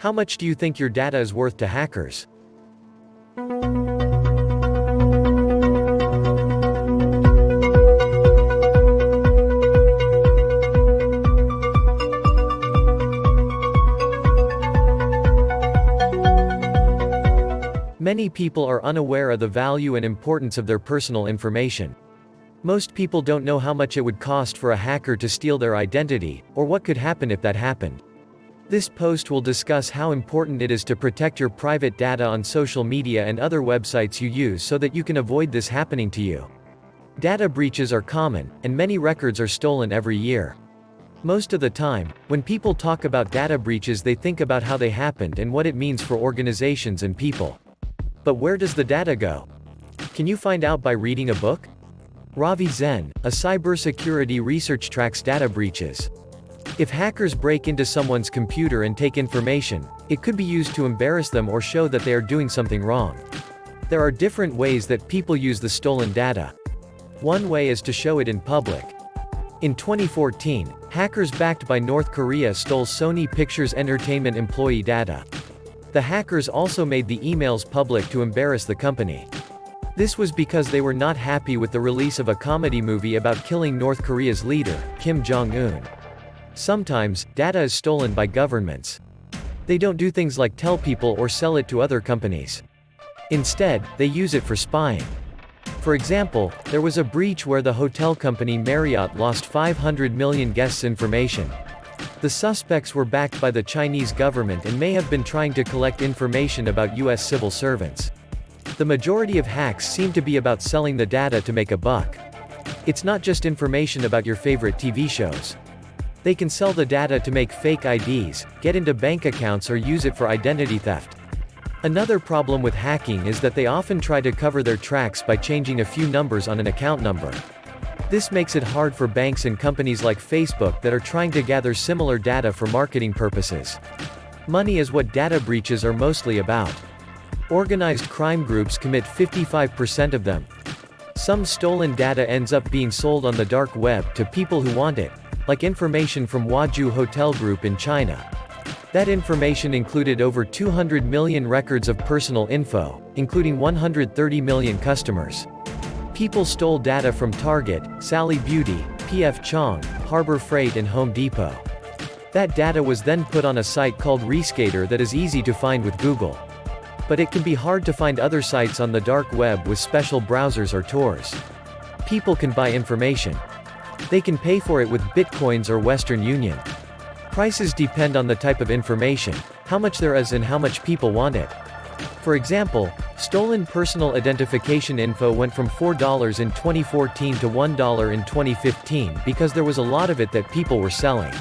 How much do you think your data is worth to hackers? Many people are unaware of the value and importance of their personal information. Most people don't know how much it would cost for a hacker to steal their identity, or what could happen if that happened. This post will discuss how important it is to protect your private data on social media and other websites you use so that you can avoid this happening to you. Data breaches are common, and many records are stolen every year. Most of the time, when people talk about data breaches, they think about how they happened and what it means for organizations and people. But where does the data go? Can you find out by reading a book? Ravi Zen, a cybersecurity research, tracks data breaches. If hackers break into someone's computer and take information, it could be used to embarrass them or show that they are doing something wrong. There are different ways that people use the stolen data. One way is to show it in public. In 2014, hackers backed by North Korea stole Sony Pictures Entertainment employee data. The hackers also made the emails public to embarrass the company. This was because they were not happy with the release of a comedy movie about killing North Korea's leader, Kim Jong-un. Sometimes, data is stolen by governments. They don't do things like tell people or sell it to other companies. Instead, they use it for spying. For example, there was a breach where the hotel company Marriott lost 500 million guests' information. The suspects were backed by the Chinese government and may have been trying to collect information about US civil servants. The majority of hacks seem to be about selling the data to make a buck. It's not just information about your favorite TV shows. They can sell the data to make fake IDs, get into bank accounts, or use it for identity theft. Another problem with hacking is that they often try to cover their tracks by changing a few numbers on an account number. This makes it hard for banks and companies like Facebook that are trying to gather similar data for marketing purposes. Money is what data breaches are mostly about. Organized crime groups commit 55% of them. Some stolen data ends up being sold on the dark web to people who want it, like information from Huazhu Hotel Group in China. That information included over 200 million records of personal info, including 130 million customers. People stole data from Target, Sally Beauty, P.F. Chang, Harbor Freight, and Home Depot. That data was then put on a site called Reskater that is easy to find with Google. But it can be hard to find other sites on the dark web with special browsers or Tor. People can buy information. They can pay for it with Bitcoins or Western Union. Prices depend on the type of information, how much there is, and how much people want it. For example, stolen personal identification info went from $4 in 2014 to $1 in 2015 because there was a lot of it that people were selling.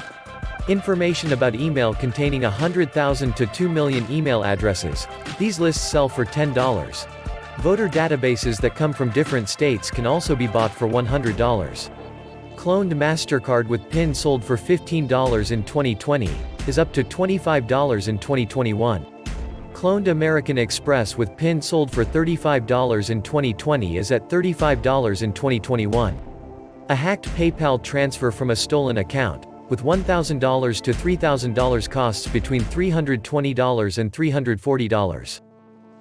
Information about email containing 100,000 to 2 million email addresses. These lists sell for $10. Voter databases that come from different states can also be bought for $100. Cloned MasterCard with PIN sold for $15 in 2020, is up to $25 in 2021. Cloned American Express with PIN sold for $35 in 2020 is at $35 in 2021. A hacked PayPal transfer from a stolen account, with $1,000 to $3,000 costs between $320 and $340.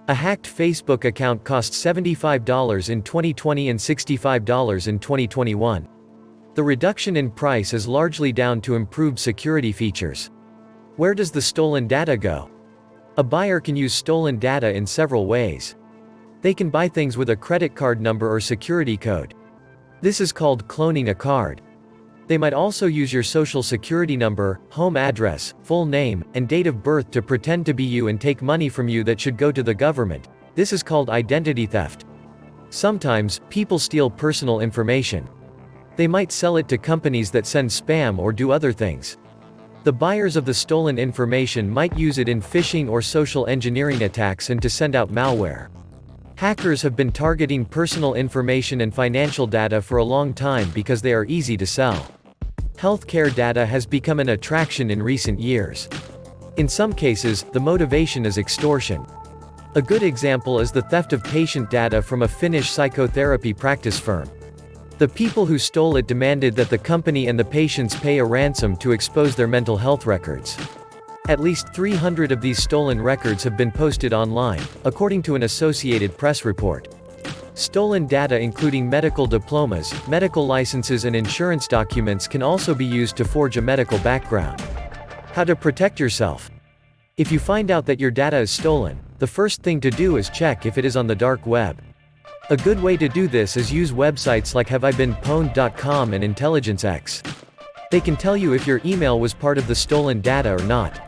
A hacked Facebook account costs $75 in 2020 and $65 in 2021. The reduction in price is largely down to improved security features. Where does the stolen data go? A buyer can use stolen data in several ways. They can buy things with a credit card number or security code. This is called cloning a card. They might also use your social security number, home address, full name, and date of birth to pretend to be you and take money from you that should go to the government. This is called identity theft. Sometimes, people steal personal information. They might sell it to companies that send spam or do other things. The buyers of the stolen information might use it in phishing or social engineering attacks and to send out malware. Hackers have been targeting personal information and financial data for a long time because they are easy to sell. Healthcare data has become an attraction in recent years. In some cases, the motivation is extortion. A good example is the theft of patient data from a Finnish psychotherapy practice firm. The people who stole it demanded that the company and the patients pay a ransom to expose their mental health records. At least 300 of these stolen records have been posted online, according to an Associated Press report. Stolen data including medical diplomas, medical licenses and insurance documents can also be used to forge a medical background. How to protect yourself? If you find out that your data is stolen, the first thing to do is check if it is on the dark web. A good way to do this is use websites like haveibeenpwned.com and IntelligenceX. They can tell you if your email was part of the stolen data or not.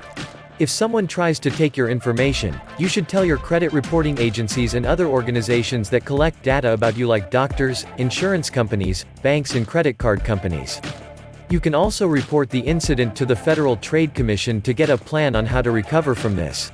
If someone tries to take your information, you should tell your credit reporting agencies and other organizations that collect data about you like doctors, insurance companies, banks and credit card companies. You can also report the incident to the Federal Trade Commission to get a plan on how to recover from this.